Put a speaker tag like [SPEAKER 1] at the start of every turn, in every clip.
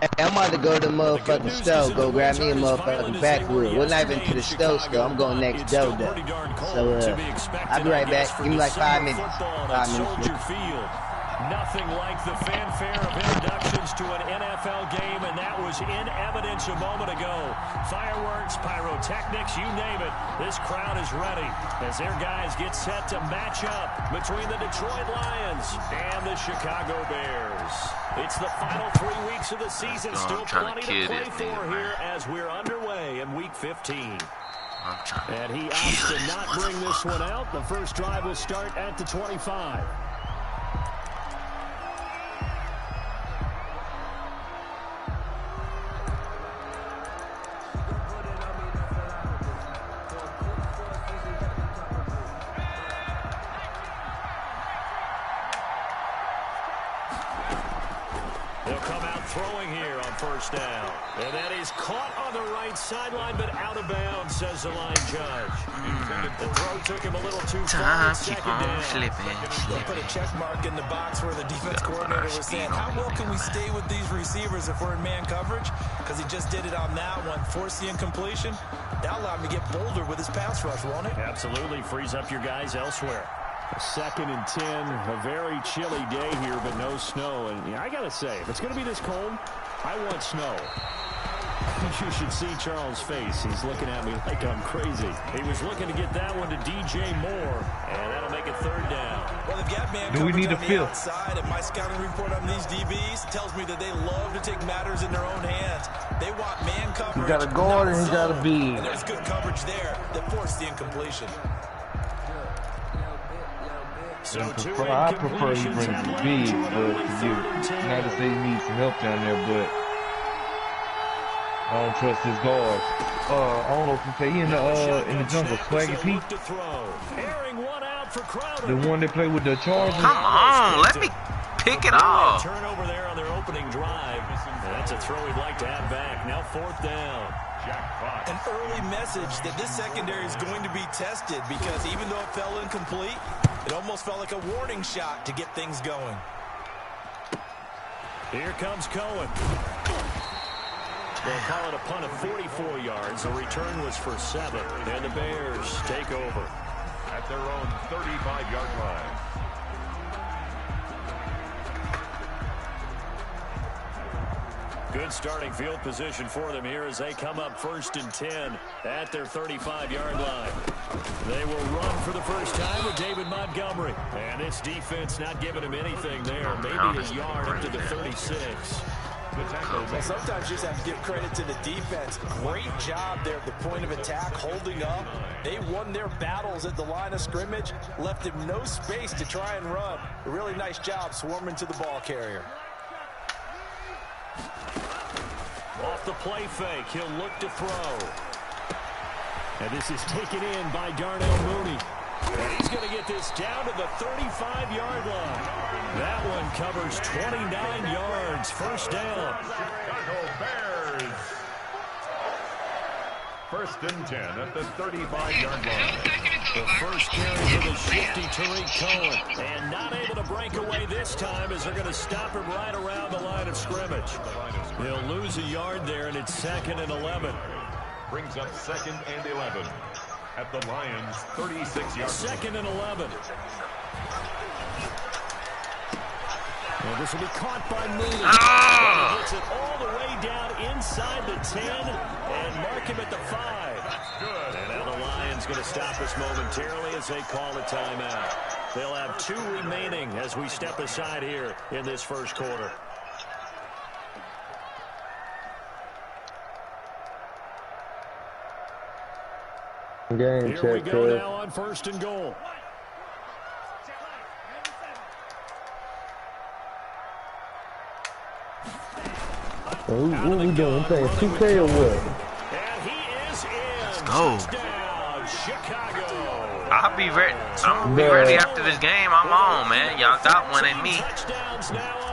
[SPEAKER 1] I'm about to go to the motherfucking store, go grab me a motherfucking backwood. We're not even to the store still. I'm going next door though. So I'll be right back. Give me like 5 minutes. 5 minutes.
[SPEAKER 2] Nothing like the fanfare of introductions to an NFL game, and that was in evidence a moment ago. Fireworks, pyrotechnics, you name it. This crowd is ready as their guys get set to match up between the Detroit Lions and the Chicago Bears. It's the final 3 weeks of the season. Still plenty to play for here as we're underway in Week 15. And he opts to not bring this one out. The first drive will start at the 25. Throwing here on first down. And that is caught on the right sideline, but out of bounds, says the line judge. The throw took him a little too far.
[SPEAKER 3] Keep on slipping.
[SPEAKER 4] They put a check mark in the box where the defense coordinator was saying, how well can we stay with these receivers if we're in man coverage? Because he just did it on that one. Forced the incompletion. That allowed him to get bolder with his pass rush, won't it?
[SPEAKER 2] Absolutely. Frees up your guys elsewhere. 2nd and 10, a very chilly day here, but no snow. And I got to say, if it's going to be this cold, I want snow. You should see Charles' face. He's looking at me like I'm crazy. He was looking to get that one to DJ Moore, and that'll make it 3rd down.
[SPEAKER 4] Well, they've got man coverage on the outside, and my scouting report on these DBs tells me that they love to take matters in their own hands. They want man coverage.
[SPEAKER 5] You got a guard and you got a bead.
[SPEAKER 4] And there's good coverage there that forced the incompletion.
[SPEAKER 2] So
[SPEAKER 5] I prefer you bring the big, but you not to say you need some help down there, but I don't trust his guards. I don't know if you say he in the jungle, Swaggy Pete. The one that played with the Chargers.
[SPEAKER 3] Come on, let me pick it off.
[SPEAKER 2] Turnover there on their opening drive. That's a throw he'd like to have back. Now 4th down.
[SPEAKER 4] An early message that this secondary is going to be tested because even though it fell incomplete, it almost felt like a warning shot to get things going.
[SPEAKER 2] Here comes Cohen. They'll call it a punt of 44 yards. The return was for 7. And the Bears take over
[SPEAKER 6] at their own 35-yard line.
[SPEAKER 2] Good starting field position for them here as they come up 1st and 10 at their 35-yard line. They will run for the first time with David Montgomery. And this defense not giving him anything there. Maybe a yard up to the 36.
[SPEAKER 4] Well, sometimes you just have to give credit to the defense. Great job there at the point of attack, holding up. They won their battles at the line of scrimmage, left him no space to try and run. A really nice job swarming to the ball carrier.
[SPEAKER 2] Off the play fake, he'll look to throw. And this is taken in by Darnell Mooney. And he's going to get this down to the 35-yard line. That one covers 29 yards. First down.
[SPEAKER 6] Chicago Bears. 1st and 10 at the 35-yard line.
[SPEAKER 2] The first carry for the shifty Tariq Cohen. And not able to break away this time as they're going to stop him right around the line of scrimmage. He'll lose a yard there, and it's 2nd and 11.
[SPEAKER 6] Brings up 2nd and 11 at the Lions' 36-yard line.
[SPEAKER 2] 2nd and 11. Well, this will be caught by Mooney. He gets it all the way down inside the 10 and mark him at the 5.
[SPEAKER 6] Good.
[SPEAKER 2] And now the Lions going to stop us momentarily as they call a timeout. They'll have 2 remaining as we step aside here in this first quarter.
[SPEAKER 5] Game
[SPEAKER 2] Here we
[SPEAKER 5] check,
[SPEAKER 2] go now on 1st and goal.
[SPEAKER 5] What we doing? Playing 2K or what?
[SPEAKER 2] And he is in.
[SPEAKER 3] Let's go.
[SPEAKER 2] Touchdown, Chicago.
[SPEAKER 3] I'll be ready. I'm be ready after this game. I'm on, man. Y'all got one at me.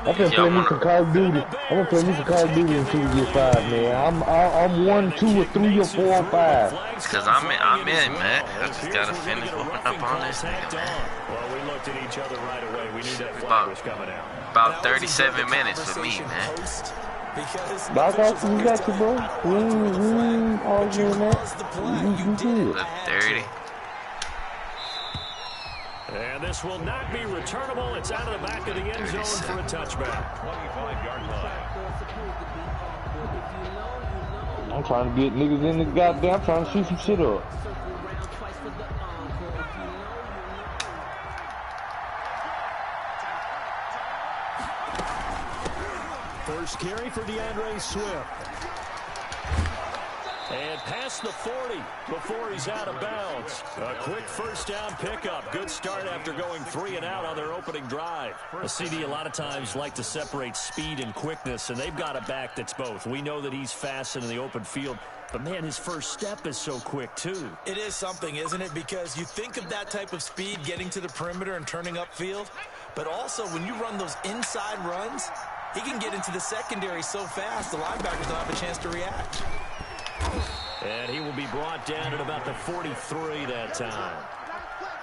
[SPEAKER 5] I'm gonna play me some Call of Duty. I'm gonna play me some Call of Duty until we get 5, man. I'm 1, 2, or 3, or 4, or 5.
[SPEAKER 3] Cause I'm in, man. I just gotta finish whooping up on this nigga, man.
[SPEAKER 2] Well, we looked at each other right away. We knew that flag was coming out.
[SPEAKER 3] About 37 minutes for me, man.
[SPEAKER 4] Because
[SPEAKER 5] we got you, bro. We ain't arguing that. You did.
[SPEAKER 3] 30.
[SPEAKER 2] And this will not be returnable. It's out of the back of the end zone for a touchback.
[SPEAKER 6] 25-yard line.
[SPEAKER 5] I'm trying to get niggas in the goddamn, trying to shoot some shit up.
[SPEAKER 2] First carry for DeAndre Swift. And past the 40 before he's out of bounds. A quick first down pickup. Good start after going 3 and out on their opening drive. A CD a lot of times like to separate speed and quickness, and they've got a back that's both. We know that he's fast in the open field, but man, his first step is so quick too.
[SPEAKER 4] It is something, isn't it? Because you think of that type of speed getting to the perimeter and turning upfield, but also when you run those inside runs, he can get into the secondary so fast the linebackers don't have a chance to react.
[SPEAKER 2] And he will be brought down at about the 43 that time.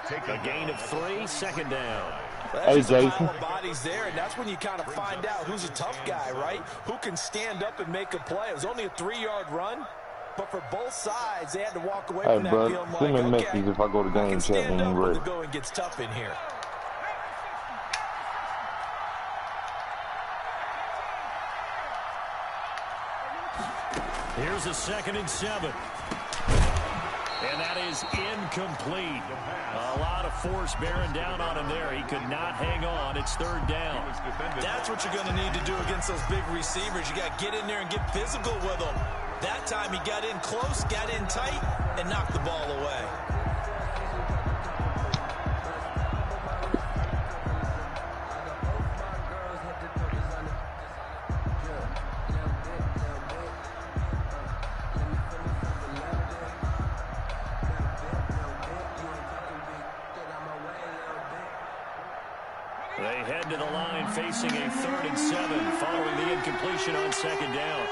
[SPEAKER 2] A gain of 3, second down.
[SPEAKER 4] Well, hey, Jason. Bodies there, and that's when you kind of find out who's a tough guy, right? Who can stand up and make a play. It was only a 3-yard run, but for both sides, they had to walk away from that feeling like,
[SPEAKER 5] send me a message if I go to game chat when I'm ready.
[SPEAKER 4] The going gets tough in here.
[SPEAKER 2] Here's a 2nd and 7. And that is incomplete. A lot of force bearing down on him there. He could not hang on. It's 3rd down.
[SPEAKER 4] That's what you're going to need to do against those big receivers. You got to get in there and get physical with them. That time he got in close, got in tight, and knocked the ball away.
[SPEAKER 2] They head to the line facing a 3rd and 7 following the incompletion on 2nd down.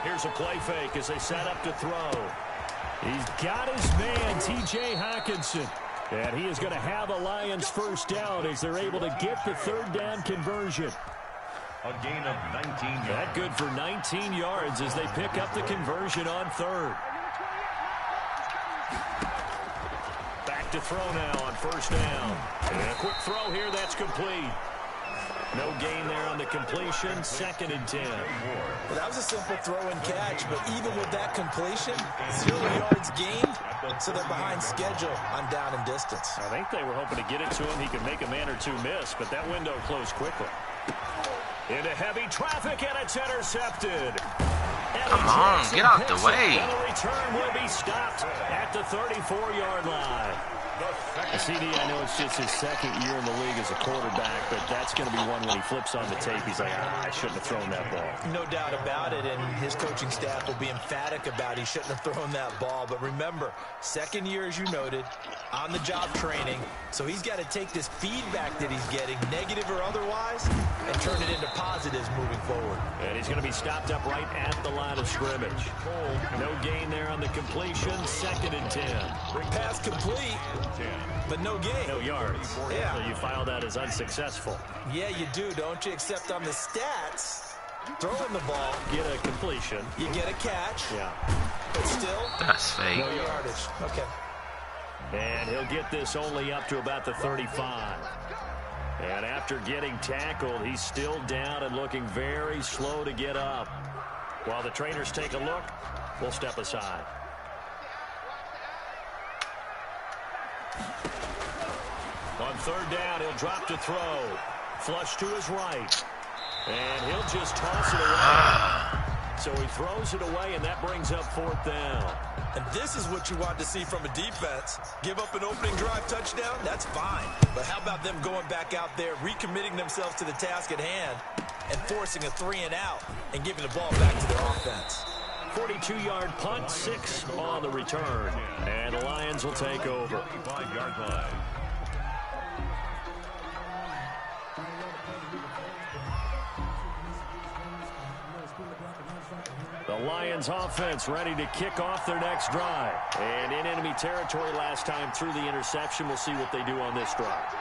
[SPEAKER 2] Here's a play fake as they set up to throw. He's got his man, T.J. Hawkinson. And he is going to have a Lions first down as they're able to get the 3rd down conversion.
[SPEAKER 6] A gain of 19 yards.
[SPEAKER 2] That good for 19 yards as they pick up the conversion on 3rd. To throw now on 1st down. And a quick throw here, that's complete. No gain there on the completion, 2nd and 10.
[SPEAKER 4] Well, that was a simple throw and catch, but even with that completion, 0 yards gained, so they're behind schedule on down and distance.
[SPEAKER 2] I think they were hoping to get it to him. He could make a man or two miss, but that window closed quickly. Into heavy traffic, and it's intercepted.
[SPEAKER 3] Come on, get out the way.
[SPEAKER 2] And the return will be stopped at the 34-yard line. CD, I know it's just his 2nd year in the league as a quarterback, but that's going to be one when he flips on the tape. He's like, I shouldn't have thrown that ball.
[SPEAKER 4] No doubt about it, and his coaching staff will be emphatic about he shouldn't have thrown that ball. But remember, 2nd year, as you noted, on-the-job training, so he's got to take this feedback that he's getting, negative or otherwise, and turn it into positives moving forward.
[SPEAKER 2] And he's going to be stopped up right at the line of scrimmage. No gain there on the completion, 2nd and 10.
[SPEAKER 4] Pass complete, but no gain.
[SPEAKER 2] No yards.
[SPEAKER 4] Yeah.
[SPEAKER 2] So you file that as unsuccessful.
[SPEAKER 4] Yeah, you do, don't you? Except on the stats, throwing the ball,
[SPEAKER 2] get a completion.
[SPEAKER 4] You get a catch.
[SPEAKER 2] Yeah.
[SPEAKER 4] But still,
[SPEAKER 3] that's fake.
[SPEAKER 4] No yardage. Okay.
[SPEAKER 2] And he'll get this only up to about the 35. And after getting tackled, he's still down and looking very slow to get up. While the trainers take a look, we'll step aside. On 3rd down, he'll drop to throw. Flush to his right. And he'll just toss it away. So he throws it away, and that brings up 4th down.
[SPEAKER 4] And this is what you want to see from a defense. Give up an opening drive touchdown, that's fine. But how about them going back out there, recommitting themselves to the task at hand, and forcing a 3 and out, and giving the ball back to their offense.
[SPEAKER 2] 42-yard punt, 6 on the return. And the Lions will take over.
[SPEAKER 6] 25-yard line.
[SPEAKER 2] The Lions offense ready to kick off their next drive. And in enemy territory last time through the interception. We'll see what they do on this drive.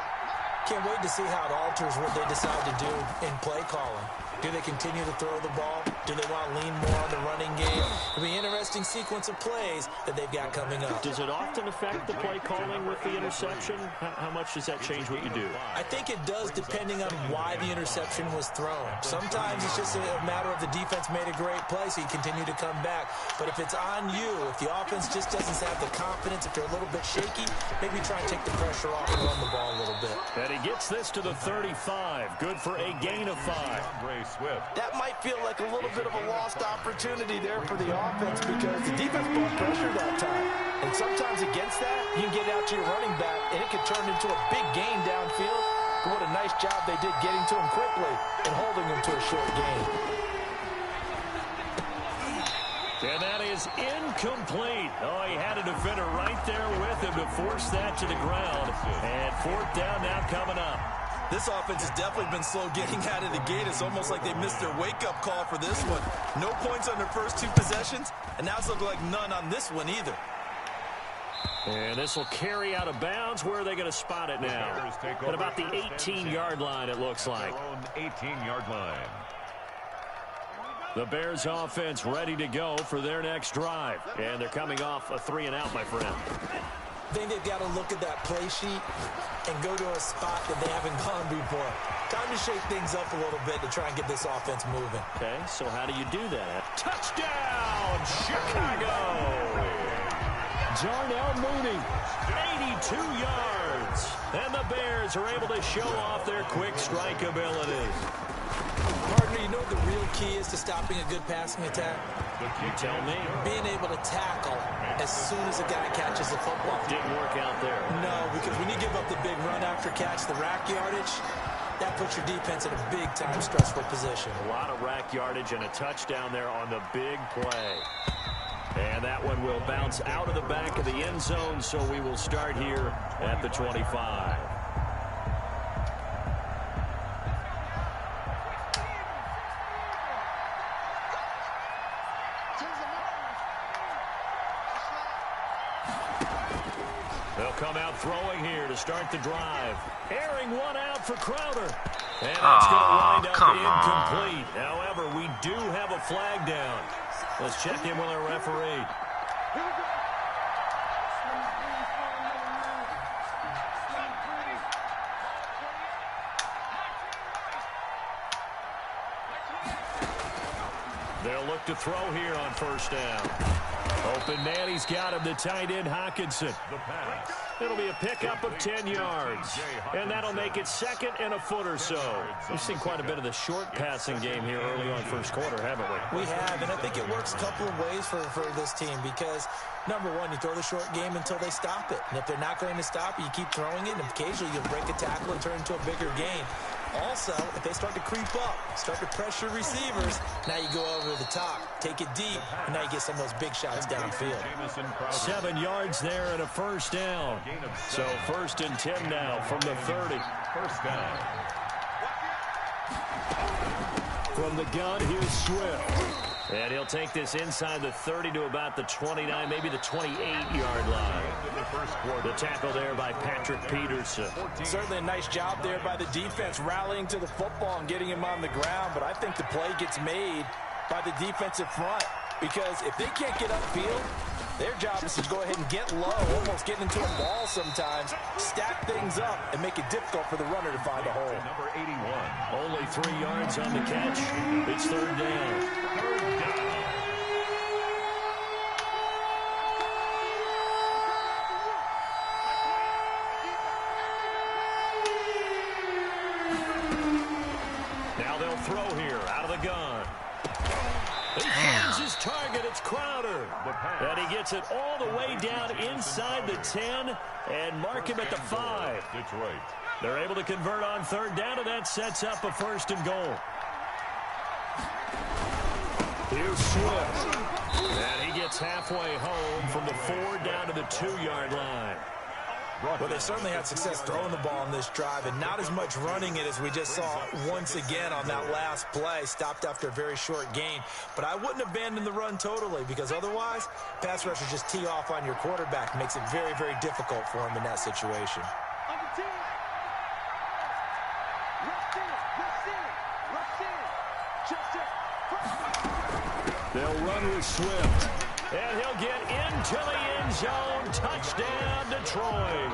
[SPEAKER 4] Can't wait to see how it alters what they decide to do in play calling. Do they continue to throw the ball? Do they want to lean more on the running game? It'll be an interesting sequence of plays that they've got coming up.
[SPEAKER 2] Does it often affect the play calling with the interception? How much does that change what you do?
[SPEAKER 4] I think it does, depending on why the interception was thrown. Sometimes it's just a matter of the defense made a great play, so you continue to come back. But if it's on you, if the offense just doesn't have the confidence, if they're a little bit shaky, maybe try and take the pressure off and run the ball a little bit.
[SPEAKER 2] And he gets this to the 35. Good for a gain of 5.
[SPEAKER 4] That might feel like a little bit of a lost opportunity there for the offense because the defense brought pressure that time. And sometimes against that, you can get out to your running back, and it could turn into a big gain downfield. But what a nice job they did getting to him quickly and holding him to a short gain.
[SPEAKER 2] And that is incomplete. Oh, he had a defender right there with him to force that to the ground. And 4th down now coming up.
[SPEAKER 4] This offense has definitely been slow getting out of the gate. It's almost like they missed their wake-up call for this one. No points on their first 2 possessions, and now it's looking like none on this one either.
[SPEAKER 2] And this will carry out of bounds. Where are they going to spot it now? At about the 18-yard line, it looks like.
[SPEAKER 6] 18-yard line.
[SPEAKER 2] The Bears offense ready to go for their next drive. And they're coming off a 3-and-out, my friend.
[SPEAKER 4] I think they've got to look at that play sheet and go to a spot that they haven't gone before. Time to shake things up a little bit to try and get this offense moving.
[SPEAKER 2] Okay, so how do you do that? Touchdown, Chicago! Darnell Mooney, 82 yards. And the Bears are able to show off their quick strike ability.
[SPEAKER 4] Partner, you know what the real key is to stopping a good passing attack?
[SPEAKER 2] You tell me.
[SPEAKER 4] Being able to tackle as soon as a guy catches the football.
[SPEAKER 2] Didn't work out there.
[SPEAKER 4] No, because when you give up the big run after catch, the rack yardage, that puts your defense in a big-time stressful position.
[SPEAKER 2] A lot of rack yardage and a touchdown there on the big play. And that one will bounce out of the back of the end zone, so we will start here at the 25. They'll come out throwing here to start the drive. Airing one out for Crowder. And that's going to wind up incomplete. However, we do have a flag down. Let's check in with our referee. They'll look to throw here on 1st down. Open man, he's got him, the tight end Hockenson. It'll be a pickup of 10 yards. And that'll make it 2nd and a foot or so. We've seen quite a bit of the short passing game here early on 1st quarter, haven't we?
[SPEAKER 4] We have, and I think it works a couple of ways for this team because, number one, you throw the short game until they stop it. And if they're not going to stop it, you keep throwing it, and occasionally you'll break a tackle and turn into a bigger gain. Also, if they start to creep up, start to pressure receivers, now you go over the top, take it deep, and now you get some of those big shots downfield.
[SPEAKER 2] 7 yards there and a 1st down. So 1st and 10 now from the 30.
[SPEAKER 6] 1st down.
[SPEAKER 2] From the gun, here's Swift. And he'll take this inside the 30 to about the 29, maybe the 28-yard line. The tackle there by Patrick Peterson.
[SPEAKER 4] Certainly a nice job there by the defense rallying to the football and getting him on the ground, but I think the play gets made by the defensive front because if they can't get upfield, their job is to go ahead and get low, almost get into a ball sometimes, stack things up, and make it difficult for the runner to find a hole.
[SPEAKER 6] Number 81.
[SPEAKER 2] Only 3 yards on the catch. It's 3rd down. Now they'll throw here out of the gun. He finds his target. It's Crowder. And he gets it all the way down inside the 10 and mark him at the 5.
[SPEAKER 6] Detroit.
[SPEAKER 2] They're able to convert on 3rd down, and that sets up a 1st and goal. Here's Swift. And he gets halfway home from the 4 down to the 2-yard line.
[SPEAKER 4] Well, they certainly had success throwing the ball on this drive and not as much running it as we just saw once again on that last play. Stopped after a very short gain. But I wouldn't abandon the run totally because otherwise, pass rushers just tee off on your quarterback. Makes it very, very difficult for him in that situation.
[SPEAKER 2] They'll run with Swift. And he'll get into the end zone. Touchdown, Detroit.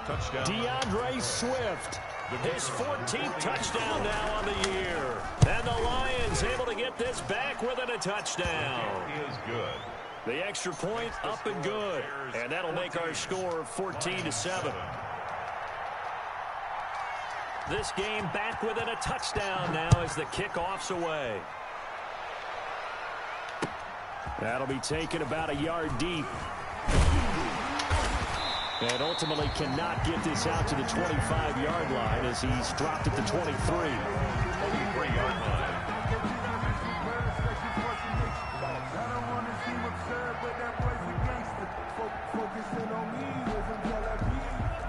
[SPEAKER 6] Touchdown.
[SPEAKER 2] DeAndre Swift. His 14th touchdown now on the year. And the Lions able to get this back within a touchdown.
[SPEAKER 6] It is good.
[SPEAKER 2] The extra point up and good. And that'll make our score 14-7. This game back within a touchdown now as the kickoff's away. That'll be taken about a yard deep. And ultimately cannot get this out to the 25-yard line as he's dropped at the 23.
[SPEAKER 6] 23-yard line.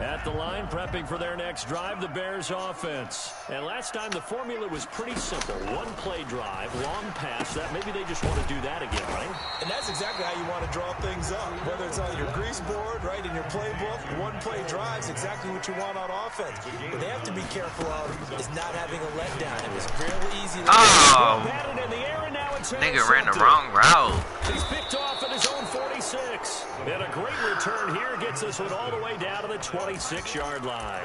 [SPEAKER 2] At the line, prepping for their next drive, the Bears offense. And last time, the formula was pretty simple. One-play drive, long pass. That maybe they just want to do that again, right?
[SPEAKER 4] And that's exactly how you want to draw things up. Whether it's on your grease board, right, in your playbook, one-play drive's exactly what you want on offense. What they have to be careful of is not having a letdown. It was fairly easy to
[SPEAKER 3] Oh,
[SPEAKER 2] in the air, and now it's
[SPEAKER 3] nigga ran the wrong route.
[SPEAKER 2] He's picked off at his own 46. And a great return here gets this one all the way down to the 26-yard line.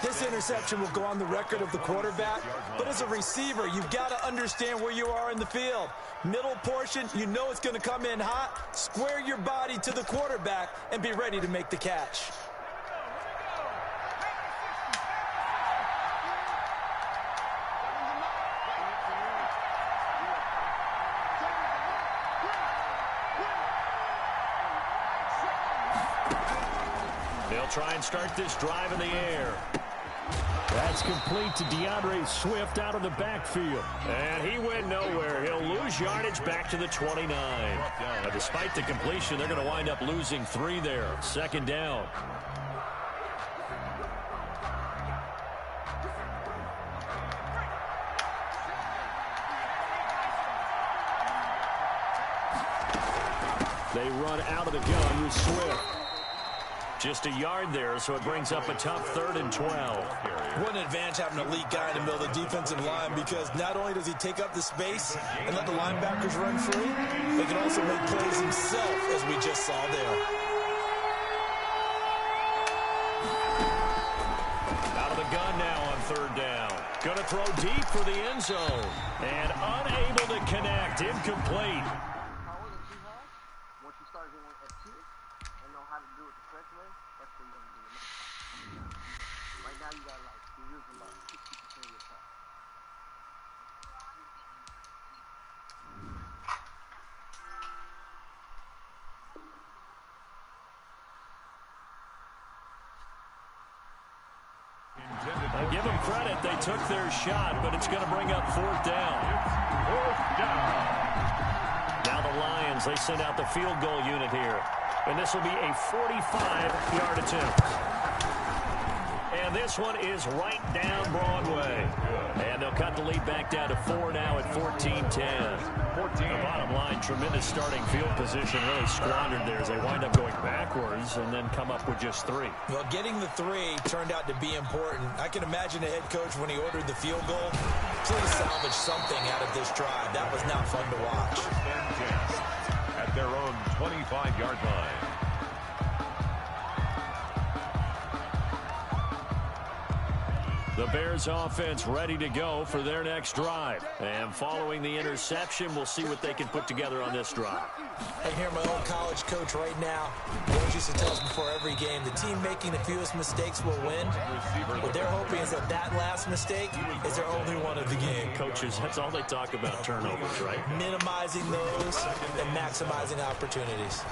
[SPEAKER 4] This interception will go on the record of the quarterback, but as a receiver, you've got to understand where you are in the field. Middle portion, you know it's going to come in hot. Square your body to the quarterback and be ready to make the catch.
[SPEAKER 2] They'll try and start this drive in the air. That's complete to DeAndre Swift out of the backfield. And he went nowhere. He'll lose yardage back to the 29. Now, despite the completion, they're going to wind up losing 3 there. Second down. They run out of the gun with Swift. Just a yard there, so it brings up a tough 3rd and 12.
[SPEAKER 4] What an advantage having an elite guy in the middle of the defensive line, because not only does he take up the space and let the linebackers run free, they can also make plays himself, as we just saw there.
[SPEAKER 2] Out of the gun now on 3rd down. Going to throw deep for the end zone. And unable to connect. Incomplete. Give them credit. They took their shot, but it's going to bring up 4th down. Now the Lions, they send out the field goal unit here. And this will be a 45-yard attempt. And this one is right down Broadway. And they'll cut the lead back down to 4 now at 14-10. The bottom line, tremendous starting field position, really squandered there as they wind up going backwards and then come up with just 3.
[SPEAKER 4] Well, getting the 3 turned out to be important. I can imagine the head coach, when he ordered the field goal, please salvage something out of this drive. That was not fun to watch.
[SPEAKER 6] At their own 25-yard line.
[SPEAKER 2] The Bears offense ready to go for their next drive. And following the interception, we'll see what they can put together on this drive.
[SPEAKER 4] I hear my old college coach right now. Coach used to tell us before every game, the team making the fewest mistakes will win. What they're hoping is that that last mistake is their only one of the game.
[SPEAKER 2] Coaches, that's all they talk about, turnovers, right?
[SPEAKER 4] Minimizing those and maximizing opportunities.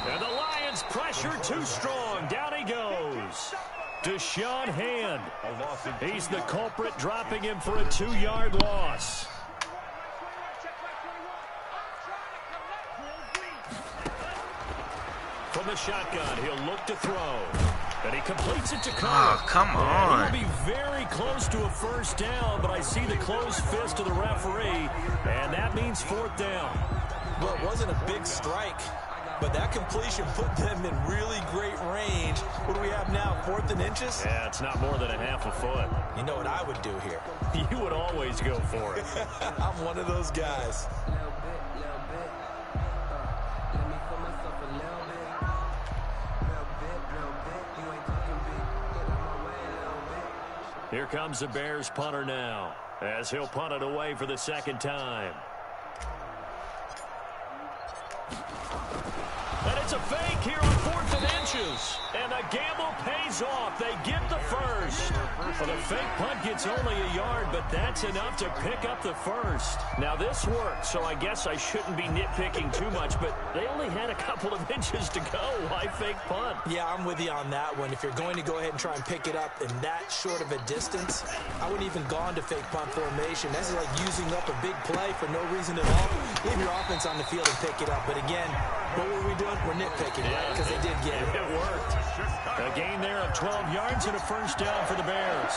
[SPEAKER 2] And the Lions pressure too strong. Down he goes. Deshaun Hand. He's the culprit, dropping him for a 2-yard loss. From the shotgun, he'll look to throw. And he completes it to Carter.
[SPEAKER 3] Oh, come on.
[SPEAKER 2] And he'll be very close to a 1st down, but I see the closed fist of the referee, and that means 4th down.
[SPEAKER 4] Well, it wasn't a big strike. but that completion put them in really great range. What do we have now, 4th and inches?
[SPEAKER 2] Yeah, it's not more than a half a foot.
[SPEAKER 4] You know what I would do here?
[SPEAKER 2] You would always go for it.
[SPEAKER 4] I'm one of those guys.
[SPEAKER 2] Here comes the Bears punter now, as he'll punt it away for the second time. And it's a fake here on 4th and inches. And the gamble pays off. They get the first. Well, the fake punt gets only a yard, but that's enough to pick up the first. Now, this worked, so I guess I shouldn't be nitpicking too much, but they only had a couple of inches to go. Why fake punt?
[SPEAKER 4] Yeah, I'm with you on that one. If you're going to go ahead and try and pick it up in that short of a distance, I wouldn't even gone to fake punt formation. This is like using up a big play for no reason at all. Leave your offense on the field and pick it up. But again, what were we doing? We're nitpicking, right? Because they did get it.
[SPEAKER 2] It worked. A gain there of 12 yards and a first down for the Bears.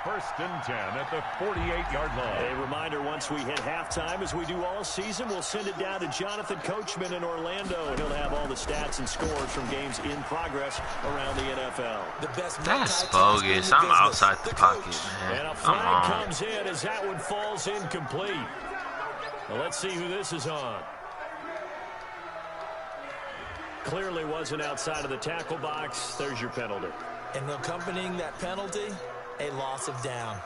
[SPEAKER 6] 1st and 10 at the 48-yard line.
[SPEAKER 2] A reminder, once we hit halftime, as we do all season, we'll send it down to Jonathan Coachman in Orlando, and he'll have all the stats and scores from games in progress around the NFL.
[SPEAKER 3] That's bogus. I'm outside the pocket, man.
[SPEAKER 2] And a flag comes in as that one falls incomplete. Well, let's see who this is on. Clearly wasn't outside of the tackle box. There's your penalty.
[SPEAKER 4] And accompanying that penalty, a loss of down.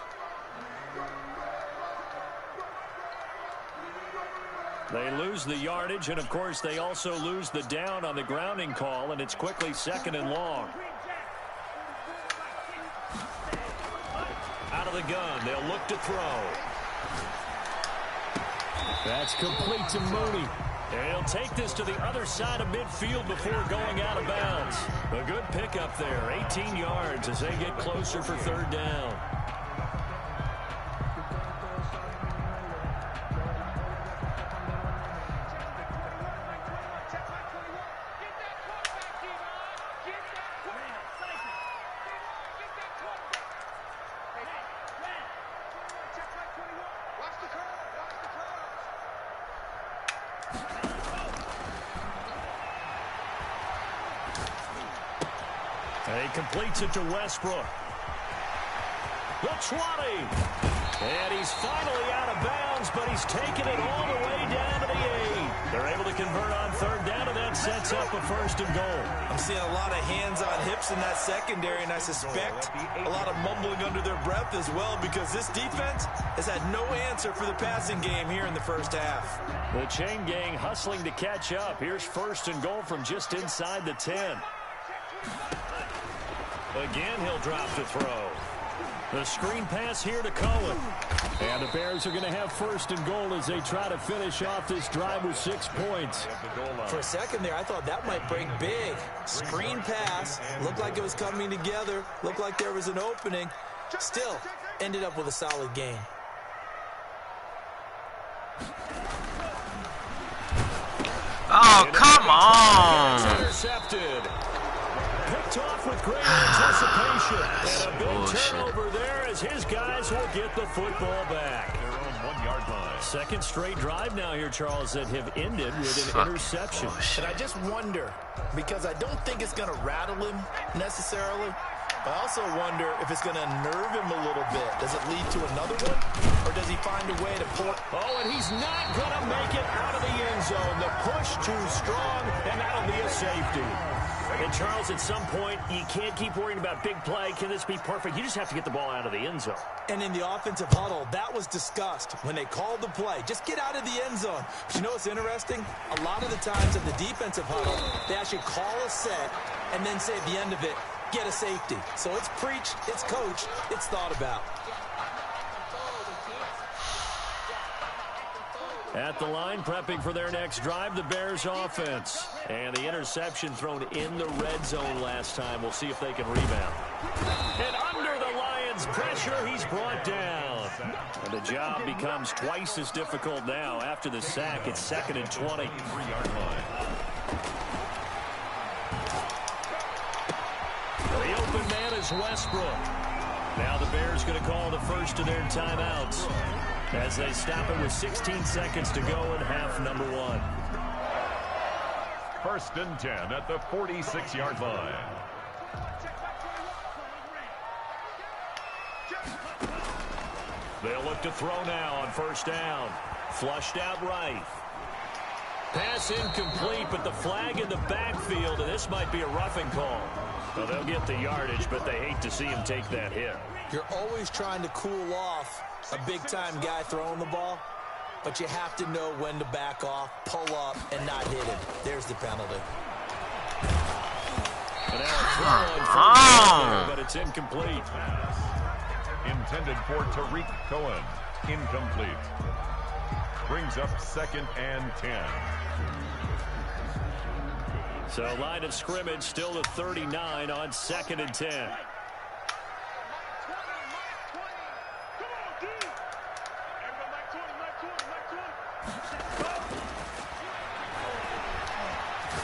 [SPEAKER 2] They lose the yardage, and of course they also lose the down on the grounding call, and it's quickly 2nd and long. Out of the gun, they'll look to throw. That's complete to Mooney. And he'll take this to the other side of midfield before going out of bounds. A good pickup there, 18 yards as they get closer for 3rd down. He completes it to Westbrook. The 20. And he's finally out of bounds, but he's taken it all the way down to the 8. They're able to convert on 3rd down, and that sets up a 1st and goal.
[SPEAKER 4] I'm seeing a lot of hands on hips in that secondary, and I suspect a lot of mumbling under their breath as well, because this defense has had no answer for the passing game here in the first half.
[SPEAKER 2] The chain gang hustling to catch up. Here's 1st and goal from just inside the 10. Again, he'll drop to throw. The screen pass here to Cohen. And the Bears are going to have 1st and goal as they try to finish off this drive with 6 points.
[SPEAKER 4] For a second there, I thought that might break big. Screen pass. Looked like it was coming together. Looked like there was an opening. Still, ended up with a solid gain.
[SPEAKER 3] Oh, come on.
[SPEAKER 2] Intercepted. Picked off with great anticipation. And a big turnover there as his guys will get the football back.
[SPEAKER 6] Their own 1-yard line.
[SPEAKER 2] 2nd straight drive now here, Charles, that have ended with an interception.
[SPEAKER 4] And I just wonder, because I don't think it's going to rattle him necessarily. I also wonder if it's going to unnerve him a little bit. Does it lead to another one? Or does he find a way to pull it?
[SPEAKER 2] Oh, and he's not going to make it out of the end zone. The push too strong, and that'll be a safety. And, Charles, at some point, you can't keep worrying about big play. Can this be perfect? You just have to get the ball out of the end zone.
[SPEAKER 4] And in the offensive huddle, that was discussed when they called the play. Just get out of the end zone. But you know what's interesting? A lot of the times in the defensive huddle, they actually call a set and then say at the end of it, get a safety. So it's preached, it's coached, it's thought about.
[SPEAKER 2] At the line, prepping for their next drive, the Bears offense. And the interception thrown in the red zone last time. We'll see if they can rebound. And under the Lions' pressure, he's brought down. And the job becomes twice as difficult now. After the sack, it's 2nd and 20.
[SPEAKER 6] 3-yard line.
[SPEAKER 2] The open man is Westbrook. Now the Bears going to call the first of their timeouts as they stop it with 16 seconds to go in half number 1.
[SPEAKER 6] First and 10 at the 46-yard line.
[SPEAKER 2] They'll look to throw now on first down. Flushed out right. Pass incomplete, but the flag in the backfield, and this might be a roughing call. Well, they'll get the yardage, but they hate to see him take that hit.
[SPEAKER 4] You're always trying to cool off a big-time guy throwing the ball, but you have to know when to back off, pull up, and not hit him. There's the penalty.
[SPEAKER 2] And now a throw on first down, but it's incomplete.
[SPEAKER 6] Intended for Tariq Cohen. Incomplete. Brings up 2nd and 10.
[SPEAKER 2] So line of scrimmage still to 39 on 2nd and 10.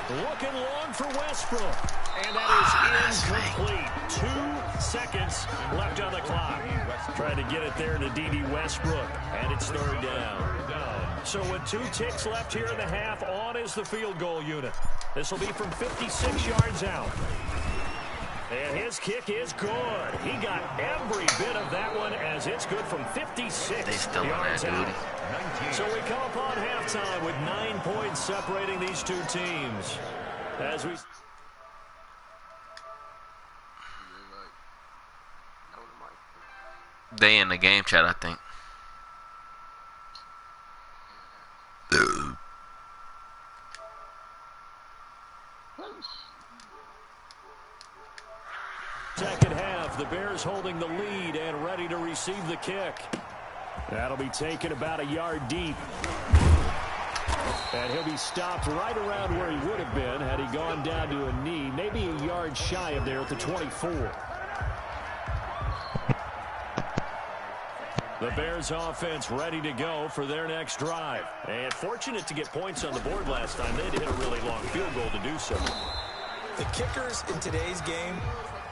[SPEAKER 2] Looking long for Westbrook. And that is incomplete. 2 seconds left on the clock. Trying to get it there to D.D. Westbrook. And it's 3rd down. So with 2 ticks left here in the half, on is the field goal unit. This will be from 56 yards out. And his kick is good. He got every bit of that one as it's good from 56
[SPEAKER 3] They still
[SPEAKER 2] yards
[SPEAKER 3] on that
[SPEAKER 2] out. So we come upon halftime with 9 points separating these two teams. As we...
[SPEAKER 3] They in the game chat, I think.
[SPEAKER 2] Second half, the Bears holding the lead and ready to receive the kick. That'll be taken about a yard deep. And he'll be stopped right around where he would have been had he gone down to a knee, maybe a yard shy of there at the 24. The Bears offense ready to go for their next drive. And fortunate to get points on the board last time. They had to hit a really long field goal to do so.
[SPEAKER 4] The kickers in today's game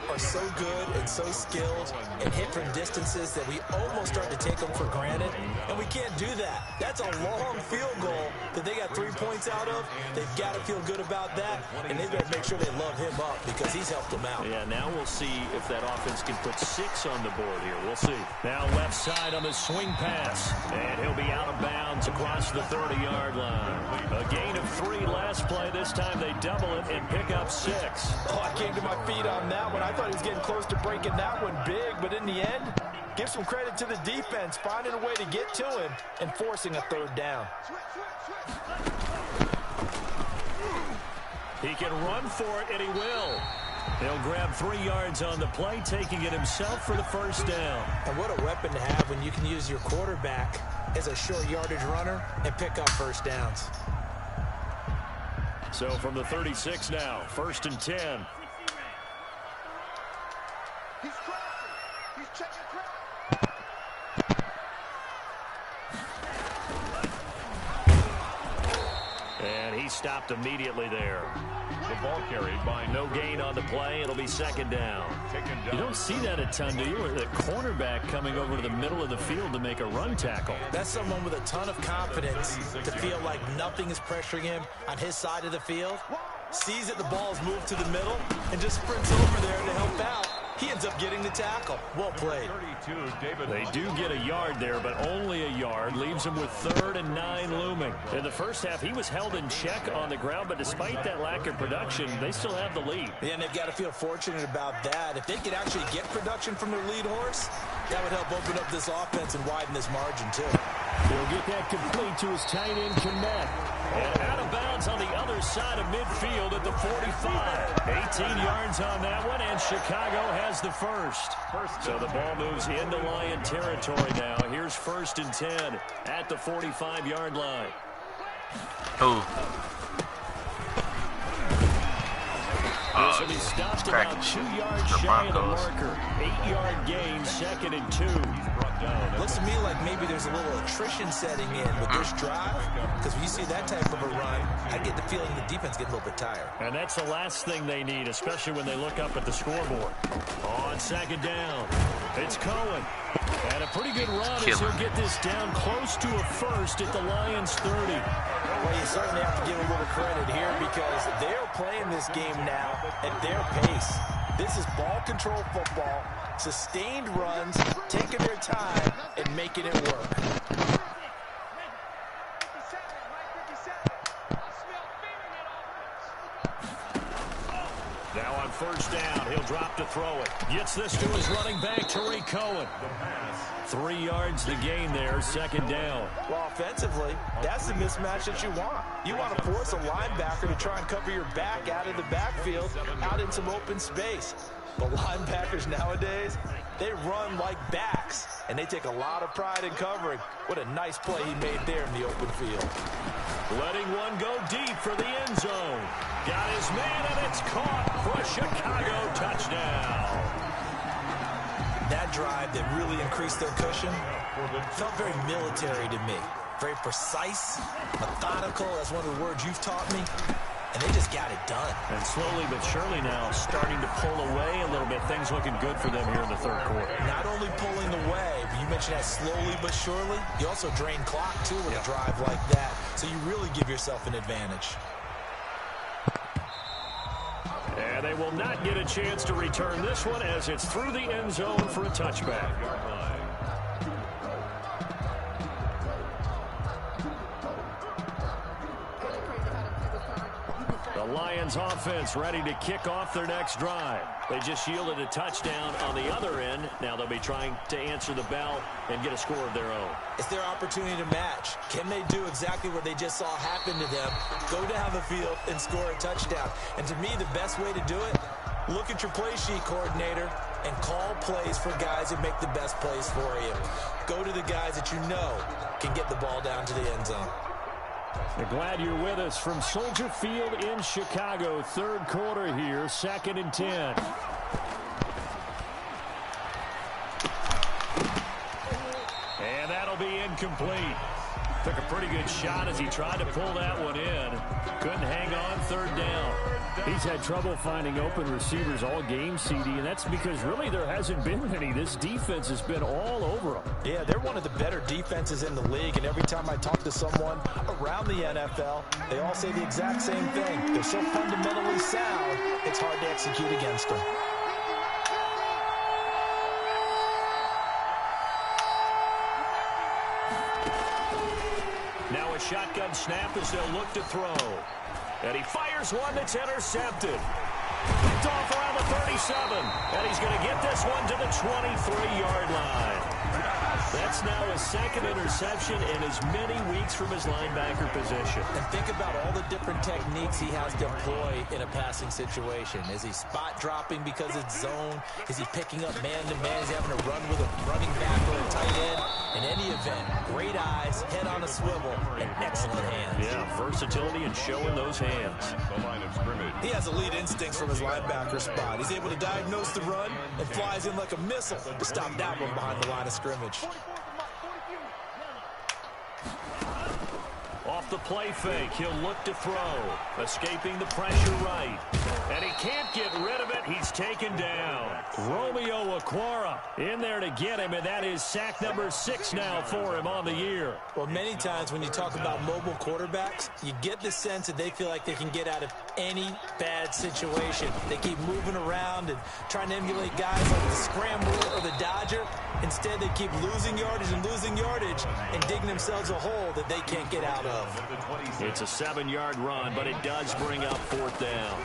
[SPEAKER 4] are so good and so skilled and hit from distances that we almost start to take them for granted, and we can't do that. That's a long field goal that they got 3 points out of. They've got to feel good about that, and they've got to make sure they love him up because he's helped them out.
[SPEAKER 2] Yeah, now we'll see if that offense can put 6 on the board here. We'll see. Now left side on the swing pass, and he'll be out of bounds across the 30-yard line. A gain of 3 last play. This time they double it and pick up 6.
[SPEAKER 4] Oh, I came to my feet on that one. I thought he was getting close to breaking that one big, but in the end, give some credit to the defense, finding a way to get to him and forcing a 3rd down.
[SPEAKER 2] He can run for it, and he will. He'll grab 3 yards on the play, taking it himself for the 1st down.
[SPEAKER 4] And what a weapon to have when you can use your quarterback as a short yardage runner and pick up 1st downs.
[SPEAKER 2] So from the 36 now, 1st and 10. And he stopped immediately there.
[SPEAKER 6] The ball carried by
[SPEAKER 2] no gain on the play. It'll be 2nd down. You don't see that a ton, do you? Or the cornerback coming over to the middle of the field to make a run tackle.
[SPEAKER 4] That's someone with a ton of confidence to feel like nothing is pressuring him on his side of the field. Sees that the ball is moved to the middle and just sprints over there to help out. He ends up getting the tackle. Well played.
[SPEAKER 2] They do get a yard there, but only a yard. Leaves him with 3rd and 9 looming. In the first half, he was held in check on the ground, but despite that lack of production, they still have the lead.
[SPEAKER 4] Yeah, and they've got to feel fortunate about that. If they could actually get production from their lead horse, that would help open up this offense and widen this margin, too.
[SPEAKER 2] He'll get that complete to his tight end, Kmet. And out of bounds on the other side of midfield at the 45. 18 yards on that one, and Chicago has the first. So the ball moves into Lion territory now. Here's 1st and 10 at the 45-yard line. This will be stopped about 2 yards shy of the marker. 8-yard gain, 2nd and 2.
[SPEAKER 4] Looks to me like maybe there's a little attrition setting in with this drive, because when you see that type of a run, I get the feeling the defense gets a little bit tired.
[SPEAKER 2] And that's the last thing they need, especially when they look up at the scoreboard. On 2nd down, it's Cohen. And a pretty good run as he'll get this down close to a 1st at the Lions 30.
[SPEAKER 4] Well, you You certainly have to give a little credit here because they're playing this game now at their pace. This is ball control football, sustained runs, taking their time, and making it work.
[SPEAKER 2] Now on first down, he'll drop to throw it. Gets this to his running back, Tariq Cohen. 3 yards to gain there, second down.
[SPEAKER 4] Well, offensively, that's the mismatch that you want. You want to force a linebacker to try and cover your back out of the backfield, out in some open space. But linebackers nowadays, they run like backs, and they take a lot of pride in covering. What a nice play he made there in the open field.
[SPEAKER 2] Letting one go deep for the end zone. Got his man, and it's caught for a Chicago touchdown.
[SPEAKER 4] That drive that really increased their cushion felt very military to me. Very precise, methodical, that's one of the words you've taught me. And they just got it done.
[SPEAKER 2] And slowly but surely now starting to pull away a little bit. Things looking good for them here in the third quarter.
[SPEAKER 4] Not only pulling away, but you mentioned that slowly but surely. You also drain clock, too, with a drive like that. So you really give yourself an advantage.
[SPEAKER 2] And they will not get a chance to return this one as it's through the end zone for a touchback. The Lions offense ready to kick off their next drive. They just yielded a touchdown on the other end. Now they'll be trying to answer the bell and get a score of their own.
[SPEAKER 4] It's their opportunity to match. Can they do exactly what they just saw happen to them? Go down the field and score a touchdown. And to me, the best way to do it, look at your play sheet coordinator and call plays for guys who make the best plays for you. Go to the guys that you know can get the ball down to the end zone.
[SPEAKER 2] We're glad you're with us from Soldier Field in Chicago. Third quarter here, 2nd and 10. And that'll be incomplete. Took a pretty good shot as he tried to pull that one in. Couldn't hang on, third down. He's had trouble finding open receivers all game, CD, and that's because really there hasn't been any. This defense has been all over them.
[SPEAKER 4] Yeah, they're one of the better defenses in the league, and every time I talk to someone around the NFL, they all say the exact same thing. They're so fundamentally sound, it's hard to execute against them.
[SPEAKER 2] Now a shotgun snap as they'll look to throw. And he fires one that's intercepted. Picked off around the 37. And he's going to get this one to the 23-yard line. That's now his second interception in as many weeks from his linebacker position.
[SPEAKER 4] And think about all the different techniques he has to employ in a passing situation. Is he spot dropping because it's zone? Is he picking up man-to-man? Is he having to run with a running back or a tight end? In any event, great eyes, head on a swivel, and excellent hands.
[SPEAKER 2] Yeah, versatility and showing those hands.
[SPEAKER 6] The line of scrimmage.
[SPEAKER 4] He has elite instincts from his linebacker spot. He's able to diagnose the run and flies in like a missile to stop that one behind the line of scrimmage.
[SPEAKER 2] Off the play fake, he'll look to throw. Escaping the pressure right. And he can't get rid of it. He's taken down. Romeo Okwara in there to get him, and that is sack number 6 now for him on the year.
[SPEAKER 4] Well, many times when you talk about mobile quarterbacks, you get the sense that they feel like they can get out of any bad situation. They keep moving around and trying to emulate guys like the Scrambler or the Dodger. Instead, they keep losing yardage and digging themselves a hole that they can't get out of.
[SPEAKER 2] It's a 7-yard run, but it does bring up 4th down.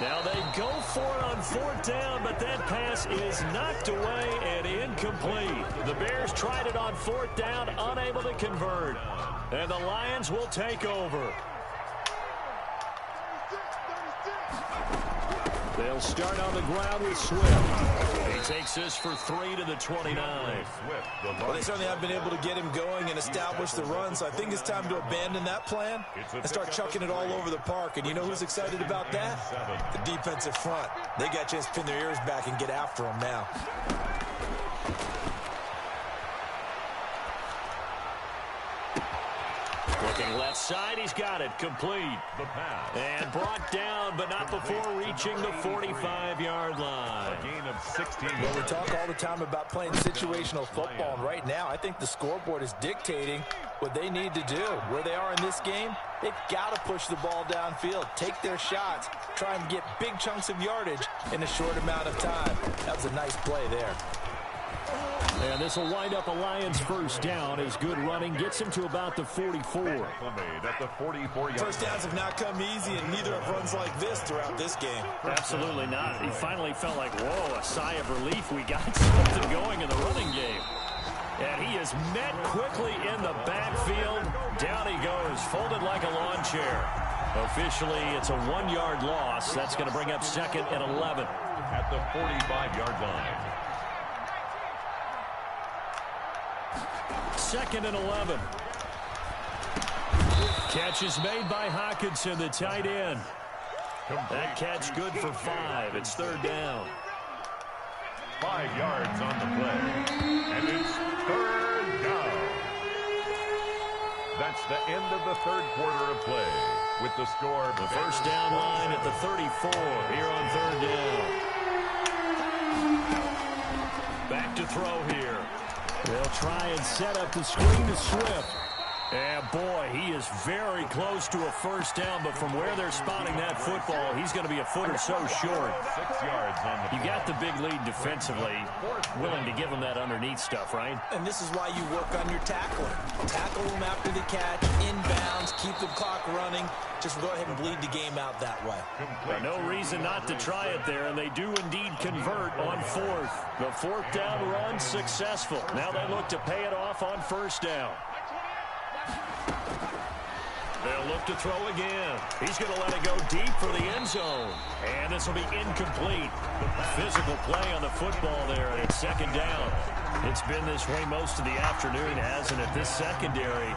[SPEAKER 2] Now they go for it on 4th down, but that pass is knocked away and incomplete. The Bears tried it on 4th down, unable to convert. And the Lions will take over. They'll start on the ground with Swift. He takes this for 3 to the 29.
[SPEAKER 4] Well, they certainly have been able to get him going and establish the run, so I think it's time to abandon that plan and start chucking it all over the park. And you know who's excited about that? The defensive front. They got a chance to pin their ears back and get after him now.
[SPEAKER 2] Looking left side, he's got it. Complete.
[SPEAKER 6] The pass.
[SPEAKER 2] And brought down, but not before reaching the 45-yard line.
[SPEAKER 6] A gain of 16.
[SPEAKER 4] Well, we talk all the time about playing situational football, and right now I think the scoreboard is dictating what they need to do. Where they are in this game, they've got to push the ball downfield, take their shots, try and get big chunks of yardage in a short amount of time. That was a nice play there.
[SPEAKER 2] And this will wind up a Lions first down as good running gets him to about the 44.
[SPEAKER 6] At the 44-yard.
[SPEAKER 4] First downs have not come easy, and neither have runs like this throughout this game.
[SPEAKER 2] Absolutely not. He finally felt like, whoa, a sigh of relief. We got something going in the running game. And he is met quickly in the backfield. Down he goes, folded like a lawn chair. Officially, it's a 1-yard loss. That's going to bring up 2nd and 11.
[SPEAKER 6] At the 45-yard line.
[SPEAKER 2] 2nd and 11. Catch is made by Hawkinson, the tight end. That catch good for 5. It's 3rd down.
[SPEAKER 6] 5 yards on the play. And it's 3rd down. That's the end of the 3rd quarter of play. With the score.
[SPEAKER 2] The first down line at the 34 here on 3rd down. Back to throw here. They'll try and set up the screen to Swift. And boy, he is very close to a first down, but from where they're spotting that football, he's going to be a foot or so short.
[SPEAKER 6] 6 yards on the play.
[SPEAKER 2] You got the big lead defensively, willing to give him that underneath stuff, right?
[SPEAKER 4] And this is why you work on your tackling. Tackle them after the catch, inbounds, keep the clock running. Just go ahead and bleed the game out that way.
[SPEAKER 2] No reason not to try it there, and they do indeed convert on 4th. The 4th down run successful. Now they look to pay it off on first down. They'll look to throw again. He's going to let it go deep for the end zone. And this will be incomplete. Physical play on the football there, and it's 2nd down. It's been this way most of the afternoon, hasn't it? This secondary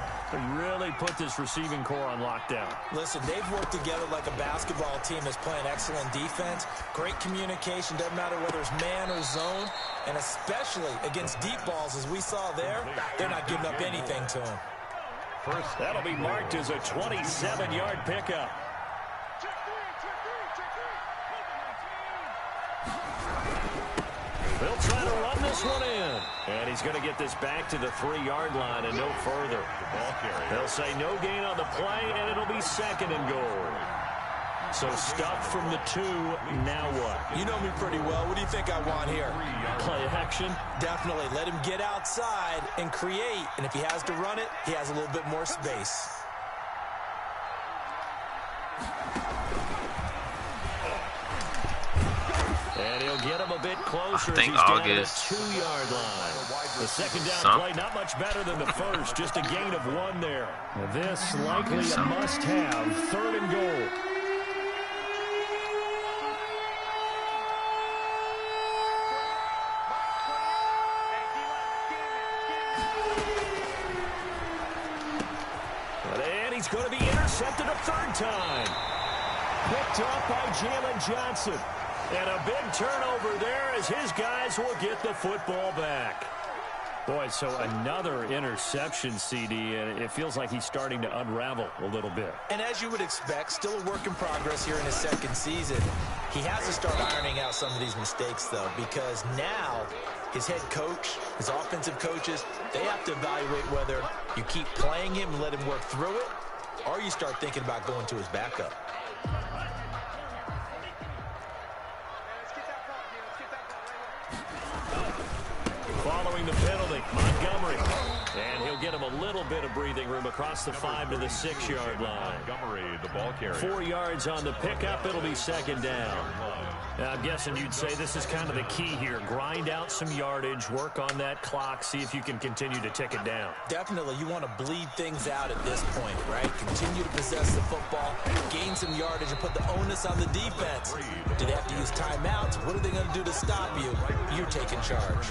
[SPEAKER 2] really put this receiving core on lockdown.
[SPEAKER 4] Listen, they've worked together like a basketball team that's playing excellent defense. Great communication, doesn't matter whether it's man or zone. And especially against deep balls, as we saw there, they're not giving up anything to them.
[SPEAKER 2] That'll be marked as a 27-yard pickup. They'll try to run this one in. And he's going to get this back to the 3-yard line and no further. They'll say no gain on the play, and it'll be 2nd and goal. So stuff from the 2, now what?
[SPEAKER 4] You know me pretty well. What do you think I want here?
[SPEAKER 2] Play action?
[SPEAKER 4] Definitely. Let him get outside and create. And if he has to run it, he has a little bit more space.
[SPEAKER 2] And he'll get him a bit closer.
[SPEAKER 3] I think
[SPEAKER 2] as he's
[SPEAKER 3] August.
[SPEAKER 2] down at the 2-yard line. The 2nd down play, not much better than the first. Just a gain of 1 there. This likely a must-have. 3rd and goal. And he's going to be intercepted a 3rd time. Picked up by Jalen Johnson. And a big turnover there as his guys will get the football back. Boy, so another interception, CD, and it feels like he's starting to unravel a little bit.
[SPEAKER 4] And as you would expect, still a work in progress here in his 2nd season. He has to start ironing out some of these mistakes, though, because now his head coach, his offensive coaches, they have to evaluate whether you keep playing him and let him work through it, or you start thinking about going to his backup.
[SPEAKER 2] Following the penalty, Montgomery. And he'll get him a little bit of breathing room across the 5 to the 6-yard line.
[SPEAKER 6] Montgomery, the ball carrier.
[SPEAKER 2] 4 yards on the pickup. It'll be 2nd down. Now, I'm guessing you'd say this is kind of the key here. Grind out some yardage, work on that clock, see if you can continue to tick it down.
[SPEAKER 4] Definitely, you want to bleed things out at this point, right? Continue to possess the football, gain some yardage, and put the onus on the defense. Do they have to use timeouts? What are they going to do to stop you? You're taking charge.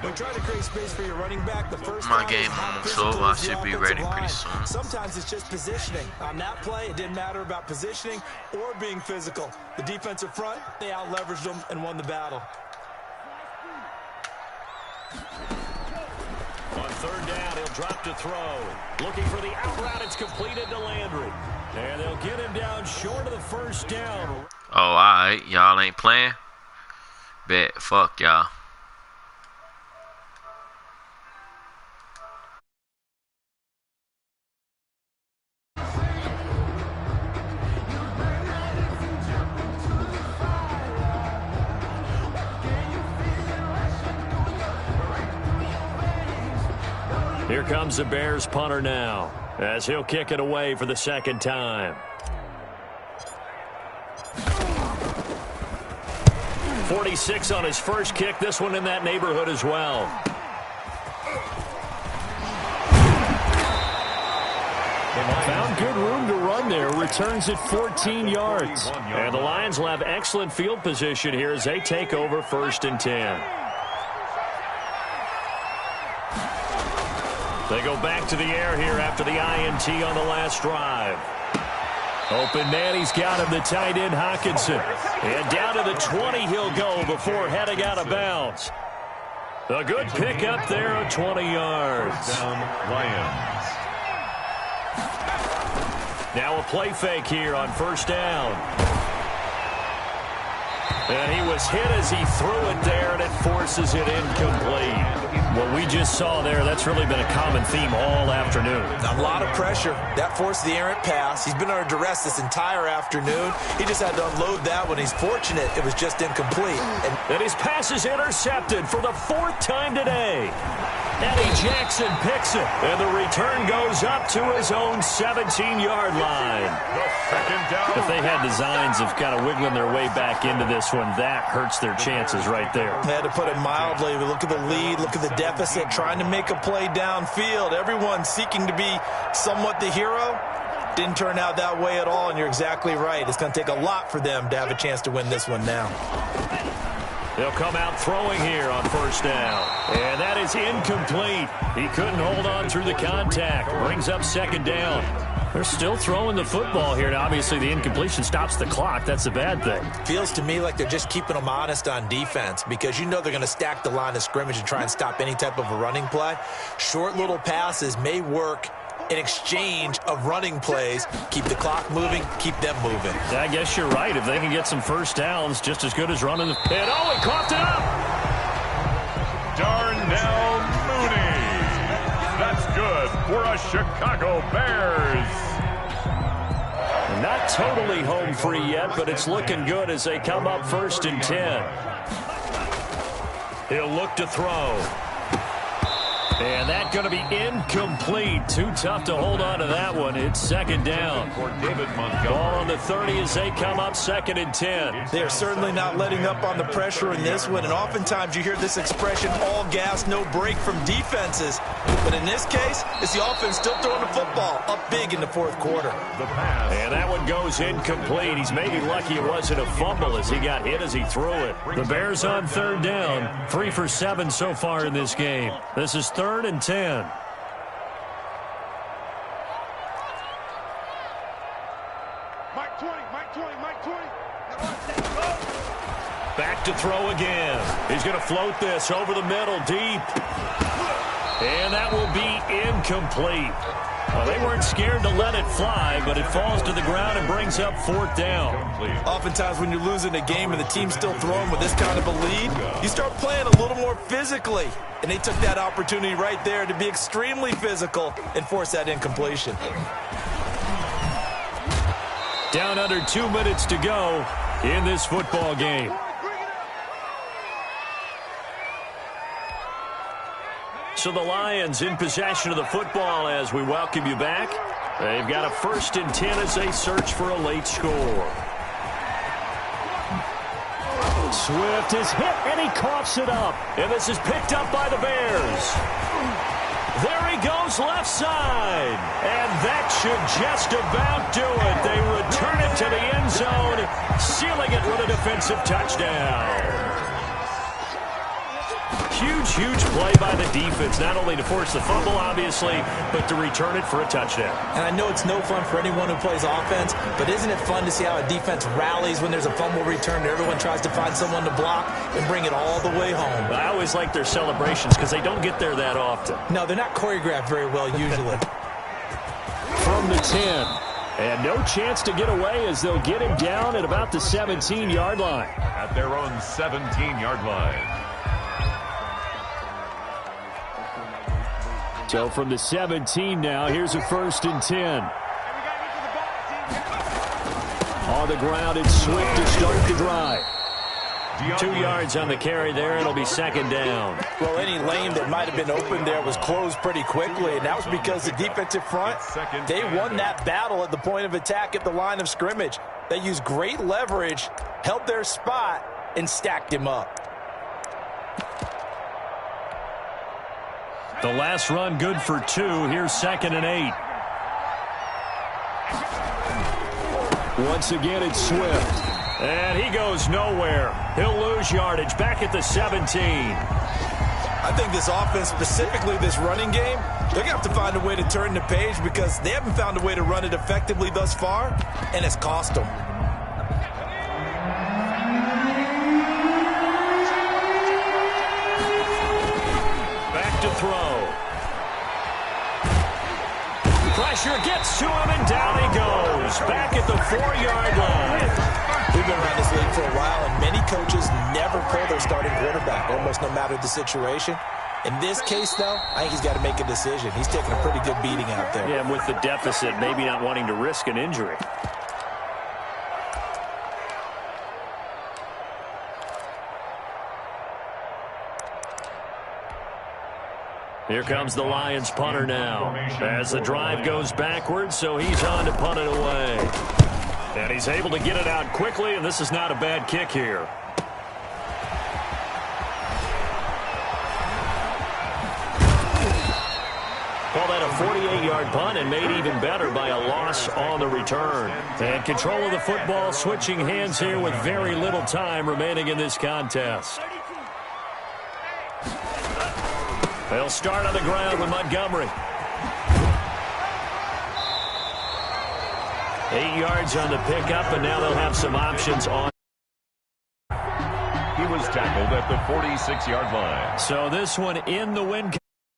[SPEAKER 4] When trying to create space for your running back, the first
[SPEAKER 3] My game on 12, I should be ready pretty soon.
[SPEAKER 4] Sometimes it's just positioning. On that play, it didn't matter about positioning or being physical. The defensive front, they out-leveraged them and won the battle.
[SPEAKER 6] On
[SPEAKER 2] third down, he'll drop to throw. Looking for the out route. It's completed to Landry. And they'll get him down short of the first down.
[SPEAKER 3] Oh, alright. Y'all ain't playing? Bet. Fuck y'all.
[SPEAKER 2] Here comes the Bears punter now, as he'll kick it away for the second time. 46 on his first kick. This one in that neighborhood as well. Found good room to run there. Returns it 14 yards. And the Lions will have excellent field position here as they take over 1st and 10. They go back to the air here after the INT on the last drive. Open man, he's got him, the tight end Hawkinson. And down to the 20 he'll go before heading out of bounds. A good pickup there of 20 yards.
[SPEAKER 6] Down Lions.
[SPEAKER 2] Now a play fake here on 1st down. And he was hit as he threw it there, and it forces it incomplete. What we just saw there, that's really been a common theme all afternoon.
[SPEAKER 4] A lot of pressure. That forced the errant pass. He's been under duress this entire afternoon. He just had to unload that one. He's fortunate it was just incomplete.
[SPEAKER 2] And his pass is intercepted for the 4th time today. Eddie Jackson picks it, and the return goes up to his own 17-yard line. If they had designs of kind of wiggling their way back into this one, that hurts their chances right there.
[SPEAKER 4] They had to put it mildly. Look at the lead, look at the deficit, trying to make a play downfield. Everyone seeking to be somewhat the hero. Didn't turn out that way at all, and you're exactly right. It's going to take a lot for them to have a chance to win this one now.
[SPEAKER 2] They'll come out throwing here on 1st down. And that is incomplete. He couldn't hold on through the contact. Brings up 2nd down. They're still throwing the football here. Now, obviously, the incompletion stops the clock. That's a bad thing.
[SPEAKER 4] Feels to me like they're just keeping them honest on defense because you know they're going to stack the line of scrimmage and try and stop any type of a running play. Short little passes may work in exchange of running plays. Keep the clock moving, keep them moving.
[SPEAKER 2] I guess you're right. If they can get some 1st downs, just as good as running the pit. Oh, he coughed it up!
[SPEAKER 6] Darnell Mooney. That's good for a Chicago Bears.
[SPEAKER 2] Not totally home free yet, but it's looking good as they come up 1st and 10. He'll look to throw. And that's going to be incomplete. Too tough to hold on to that one. It's 2nd down.
[SPEAKER 6] For David Montgomery.
[SPEAKER 2] Ball on the 30 as they come up 2nd and 10.
[SPEAKER 4] They are certainly not letting up on the pressure in this one. And oftentimes you hear this expression, all gas, no break from defenses. But in this case, it's the offense still throwing the football up big in the 4th quarter.
[SPEAKER 6] The pass.
[SPEAKER 2] And that one goes incomplete. He's maybe lucky it wasn't a fumble as he got hit as he threw it. The Bears on 3rd down. 3 for 7 so far in this game. This is 3rd and 10. Back to throw again. He's going to float this over the middle deep. And that will be incomplete. Well, they weren't scared to let it fly, but it falls to the ground and brings up 4th down.
[SPEAKER 4] Oftentimes when you're losing a game and the team's still throwing with this kind of a lead, you start playing a little more physically. And they took that opportunity right there to be extremely physical and force that incompletion.
[SPEAKER 2] Down under 2 minutes to go in this football game. So the Lions in possession of the football as we welcome you back. They've got a 1st and 10 as they search for a late score. Swift is hit, and he coughs it up. And this is picked up by the Bears. There he goes left side. And that should just about do it. They return it to the end zone, sealing it with a defensive touchdown. huge, huge play by the defense, not only to force the fumble, obviously, but to return it for a touchdown.
[SPEAKER 4] And I know it's no fun for anyone who plays offense, but isn't it fun to see how a defense rallies when there's a fumble return? Everyone tries to find someone to block and bring it all the way home.
[SPEAKER 2] I always like their celebrations because they don't get there that often.
[SPEAKER 4] No, they're not choreographed very well usually.
[SPEAKER 2] From the 10. And no chance to get away as they'll get him down at about the 17-yard line.
[SPEAKER 6] At their own 17-yard line.
[SPEAKER 2] So from the 17 now, here's a 1st and 10. On the ground, it's Swift to start the drive. 2 yards on the carry there. It'll be 2nd down.
[SPEAKER 4] Well, any lane that might have been open there was closed pretty quickly, and that was because the defensive front, they won that battle at the point of attack at the line of scrimmage. They used great leverage, held their spot, and stacked him up.
[SPEAKER 2] The last run good for 2. Here's 2nd and 8. Once again, it's Swift. And he goes nowhere. He'll lose yardage back at the 17.
[SPEAKER 4] I think this offense, specifically this running game, they're going to have to find a way to turn the page because they haven't found a way to run it effectively thus far, and it's cost them.
[SPEAKER 2] Back to throw. Pressure gets to him, and down he goes. Back at the 4-yard line.
[SPEAKER 4] We've been around this league for a while, and many coaches never pull their starting quarterback, almost no matter the situation. In this case, though, I think he's got to make a decision. He's taking a pretty good beating out there.
[SPEAKER 2] Yeah, and with the deficit, maybe not wanting to risk an injury. Here comes the Lions punter now as the drive goes backwards, so he's on to punt it away. And he's able to get it out quickly, and this is not a bad kick here. Call that a 48-yard punt and made even better by a loss on the return. And control of the football switching hands here with very little time remaining in this contest. They'll start on the ground with Montgomery. 8 yards on the pickup, and now they'll have some options on.
[SPEAKER 6] He was tackled at the 46-yard line.
[SPEAKER 2] So this one in the win.